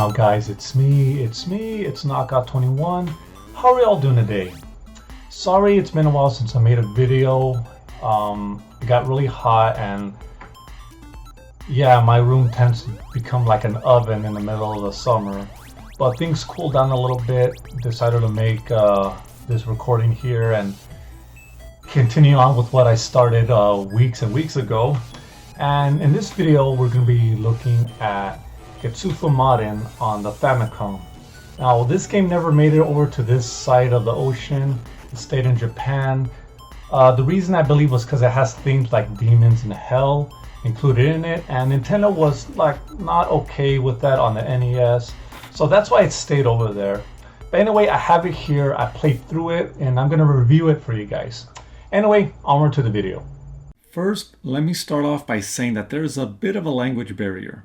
now, guys? It's me, it's Knockout21. How are y'all doing today? Sorry, it's been a while since I made a video. It got really hot, and yeah, my room tends to become like an oven in the middle of the summer. But things cooled down a little bit. Decided to make this recording here and continue on with what I started weeks and weeks ago. And in this video, we're going to be looking at Getsu Fuuma on the Famicom. Now, this game never made it over to this side of the ocean. It stayed in Japan. The reason I believe was because it has themes like demons and hell included in it, and Nintendo was like not okay with that on the NES, so that's why it stayed over there. But anyway, I have it here. I played through it, and I'm gonna review it for you guys. Anyway, onward to the video. First, let me start off by saying that there is a bit of a language barrier.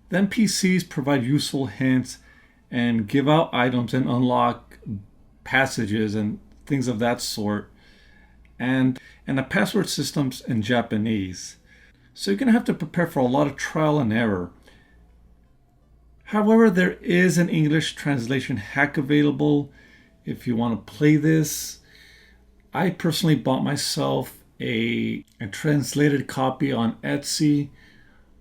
The NPCs provide useful hints and give out items and unlock passages and things of that sort. And the password system's in Japanese. So you're going to have to prepare for a lot of trial and error. However, there is an English translation hack available if you want to play this. I personally bought myself a translated copy on Etsy.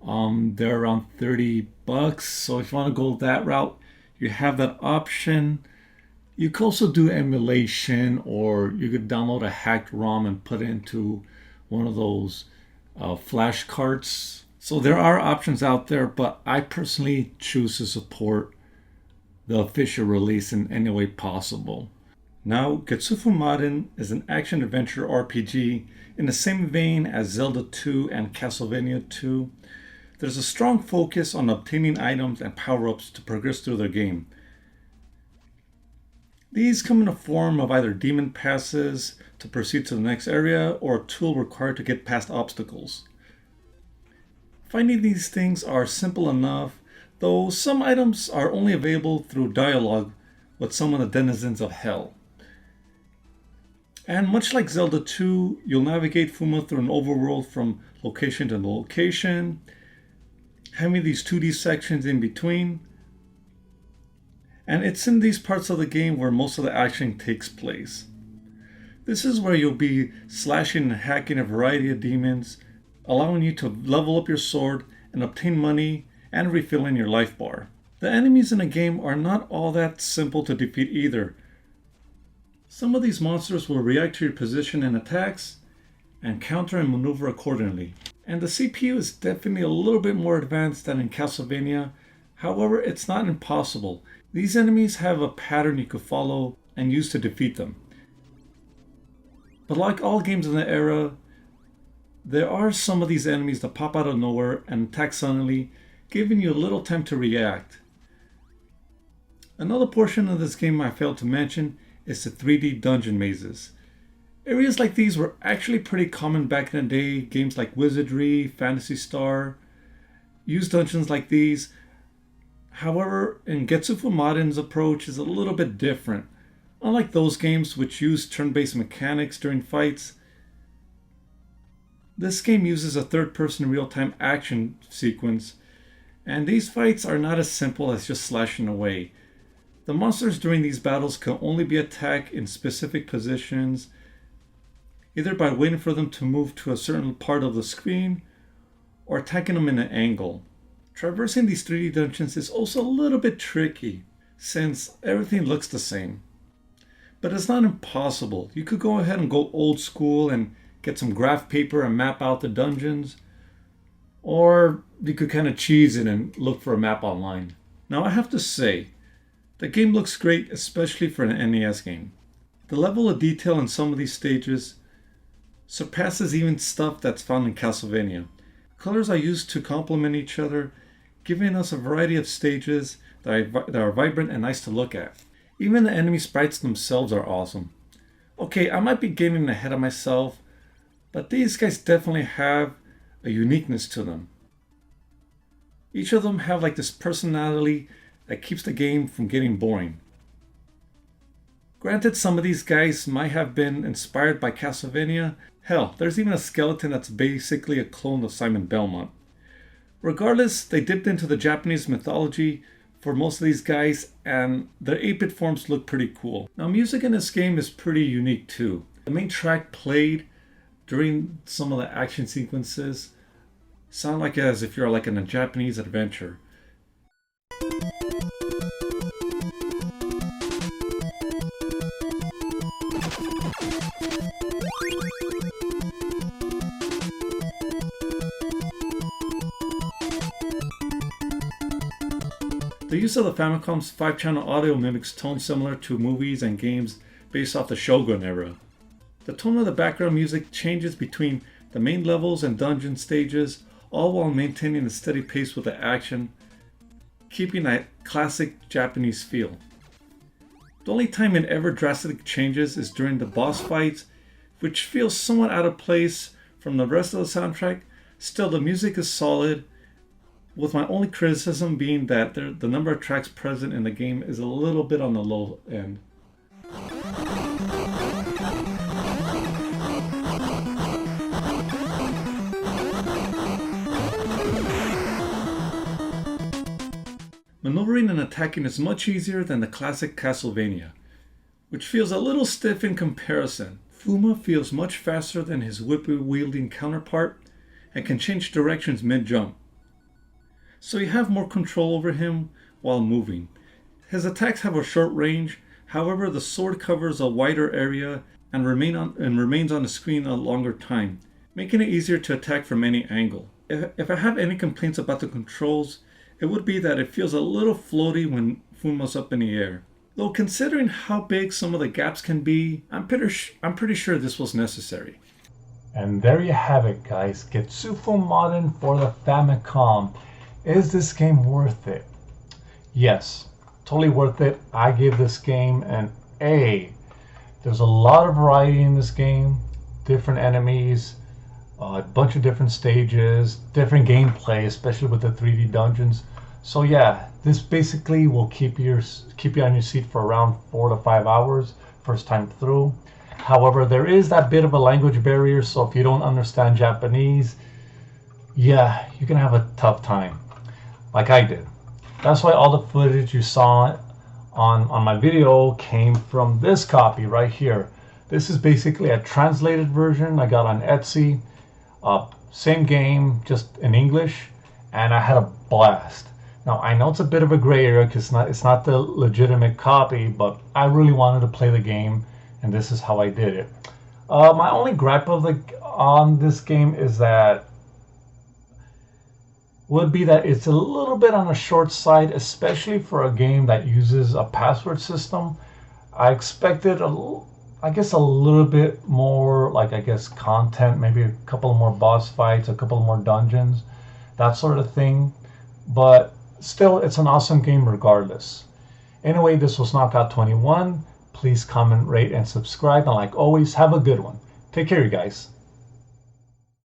They're around $30. So if you want to go that route, you have that option. You could also do emulation, or you could download a hacked ROM and put it into one of those flash carts. So there are options out there, but I personally choose to support the official release in any way possible. Now, Getsu Fuuma is an action-adventure RPG in the same vein as Zelda 2 and Castlevania 2. There's a strong focus on obtaining items and power-ups to progress through the game. These come in the form of either demon passes to proceed to the next area, or a tool required to get past obstacles. Finding these things are simple enough, though some items are only available through dialogue with some of the denizens of hell. And much like Zelda 2, you'll navigate Fuuma through an overworld from location to location, having these 2D sections in between. And it's in these parts of the game where most of the action takes place. This is where you'll be slashing and hacking a variety of demons, allowing you to level up your sword and obtain money and refilling your life bar. The enemies in the game are not all that simple to defeat either. Some of these monsters will react to your position and attacks, and counter and maneuver accordingly. And the CPU is definitely a little bit more advanced than in Castlevania. However, it's not impossible. These enemies have a pattern you could follow and use to defeat them. But like all games in the era, there are some of these enemies that pop out of nowhere and attack suddenly, giving you a little time to react. Another portion of this game I failed to mention is the 3D dungeon mazes. Areas like these were actually pretty common back in the day. Games like Wizardry, Phantasy Star used dungeons like these. However, in Getsu Fuuma's approach is a little bit different. Unlike those games which use turn-based mechanics during fights, this game uses a third-person real-time action sequence, and these fights are not as simple as just slashing away. The monsters during these battles can only be attacked in specific positions, either by waiting for them to move to a certain part of the screen, or attacking them in an angle. Traversing these 3D dungeons is also a little bit tricky, since everything looks the same. But it's not impossible. You could go ahead and go old school and get some graph paper and map out the dungeons, or you could kind of cheese it and look for a map online. Now, I have to say, the game looks great, especially for an NES game. The level of detail in some of these stages surpasses even stuff that's found in Castlevania. Colors are used to complement each other, giving us a variety of stages that are vibrant and nice to look at. Even the enemy sprites themselves are awesome. Okay, I might be getting ahead of myself, but these guys definitely have a uniqueness to them. Each of them have like this personality that keeps the game from getting boring. Granted, some of these guys might have been inspired by Castlevania. Hell, there's even a skeleton that's basically a clone of Simon Belmont. Regardless, they dipped into the Japanese mythology for most of these guys, and their 8-bit forms look pretty cool. Now, music in this game is pretty unique too. The main track played during some of the action sequences sound like as if you're like in a Japanese adventure. The use of the Famicom's 5-channel audio mimics tones similar to movies and games based off the Shogun era. The tone of the background music changes between the main levels and dungeon stages, all while maintaining a steady pace with the action, keeping that classic Japanese feel. The only time it ever drastically changes is during the boss fights, which feels somewhat out of place from the rest of the soundtrack. Still, the music is solid, with my only criticism being that the number of tracks present in the game is a little bit on the low end. Maneuvering and attacking is much easier than the classic Castlevania, which feels a little stiff in comparison. Fuuma feels much faster than his whip-wielding counterpart and can change directions mid-jump, so you have more control over him while moving. His attacks have a short range, however the sword covers a wider area and remains on the screen a longer time, making it easier to attack from any angle. If I have any complaints about the controls, it would be that it feels a little floaty when Fuuma's up in the air. Though considering how big some of the gaps can be, I'm pretty sure this was necessary. And there you have it, guys. Getsu Fuuma for the Famicom. Is this game worth it? Yes, totally worth it. I give this game an A. There's a lot of variety in this game, different enemies, a bunch of different stages, different gameplay, especially with the 3D dungeons. So yeah, this basically will keep you on your seat for around 4 to 5 hours first time through. However, there is that bit of a language barrier, so if you don't understand Japanese, yeah, you can have a tough time, like I did. That's why all the footage you saw on my video came from this copy right here. This is basically a translated version I got on Etsy. Same game, just in English, and I had a blast. Now I know it's a bit of a gray area because it's not the legitimate copy, but I really wanted to play the game, and this is how I did it. My only gripe on this game is that it's a little bit on the short side, especially for a game that uses a password system. I expected a little bit more, content, maybe a couple more boss fights, a couple more dungeons, that sort of thing. But still, it's an awesome game regardless. Anyway, this was Knockout 21. Please comment, rate, and subscribe. And like always, have a good one. Take care, you guys.